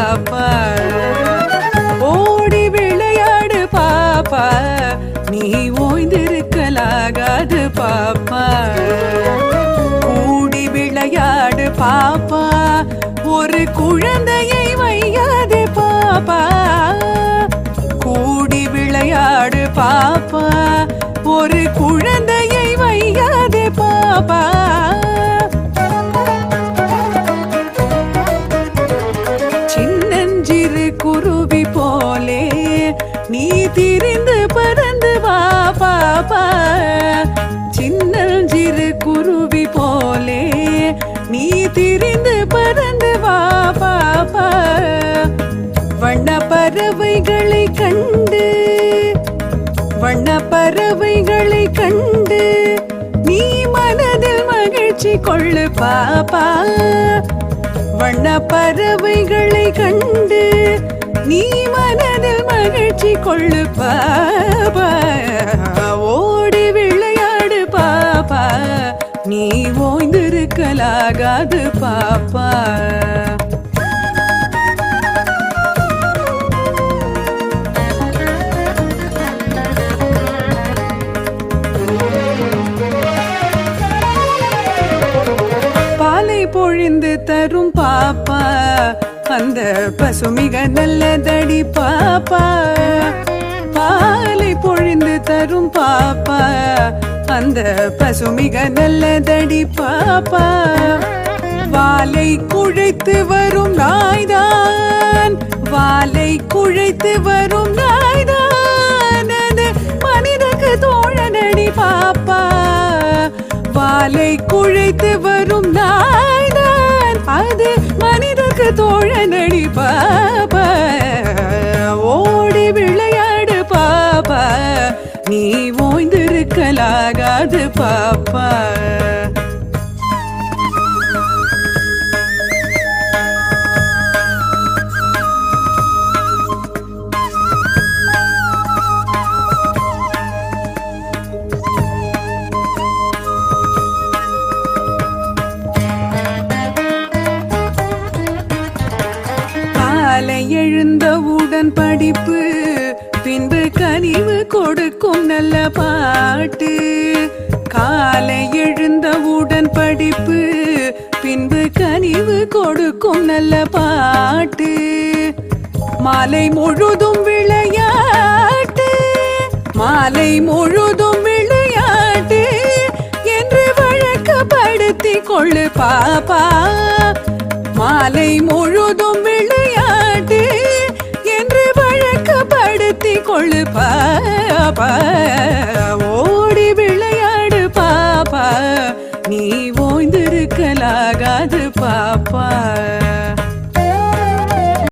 பாப்பா. ஓடி விளையாடு பாப்பா, நீ ஓய்ந்திருக்கலாகாது பாப்பா. கூடி விளையாடு பாப்பா, ஒரு குழந்தையை வையாது பாப்பா. கூடி விளையாடு பாப்பா, ஒரு குழந்தையை வையாது பாப்பா. சின்னஞ்சிறு குருவி போலே நீ திரிந்து பறந்து வா பாப்பா. சின்னஞ்சிறு குருவி போலே நீ திரிந்து பறந்து வா பாப்பா. வண்ண பறவைகளை கண்டு, வண்ண பறவைகளை கண்டு நீ மனதில் மகிழ்ச்சி கொள்ளு பாப்பா. வண்ண பறவைகளை கண்டு நீ மனதில் மகிழ்ச்சி கொள்ளு பாப்பா. ஓடி விளையாடு பாப்பா, நீ ஓய்ந்திருக்கலாகாது பாப்பா. பாலை பொழிந்து தரும் பாப்பா, அந்த பசுமிக நல்லதடி பாப்பா. பாலை பொழிந்து தரும் பாப்பா, அந்த பசுமிக நல்லதடி பாப்பா. வாலை குழைத்து வரும் நாய்தான், வாலை குழைத்து வரும் நாய்தான், அது மனிதக்கு தோழனடி பாப்பா. வாலை குழைத்து வரும் நாய்தான், அது மனிதக்கு தோழனடி பாப்பா. ஓடி விளையாடு பாப்பா, நீ ஓய்ந்திருக்கலாகாது பாப்பா. காலை எழுந்தவுடன் படிப்பு, பின்பு கனிவு கொடுக்கும் நல்ல பாட்டு. காலை எழுந்தவுடன் படிப்பு, பின்பு கனிவு கொடுக்கும் நல்ல பாட்டு. மாலை முழுதும் விளையாட்டு, மாலை முழுதும் விளையாட்டு என்று வழக்கப்படுத்தி கொள்ளு பாப்பா. மாலை முழுதும் விளையாட்டு என்று வழக்கப்படுத்தி கொள்ளு பாப்பா. ஓடி விளையாடு பாப்பா, நீ ஓய்ந்திருக்கலாகாது பாப்பா.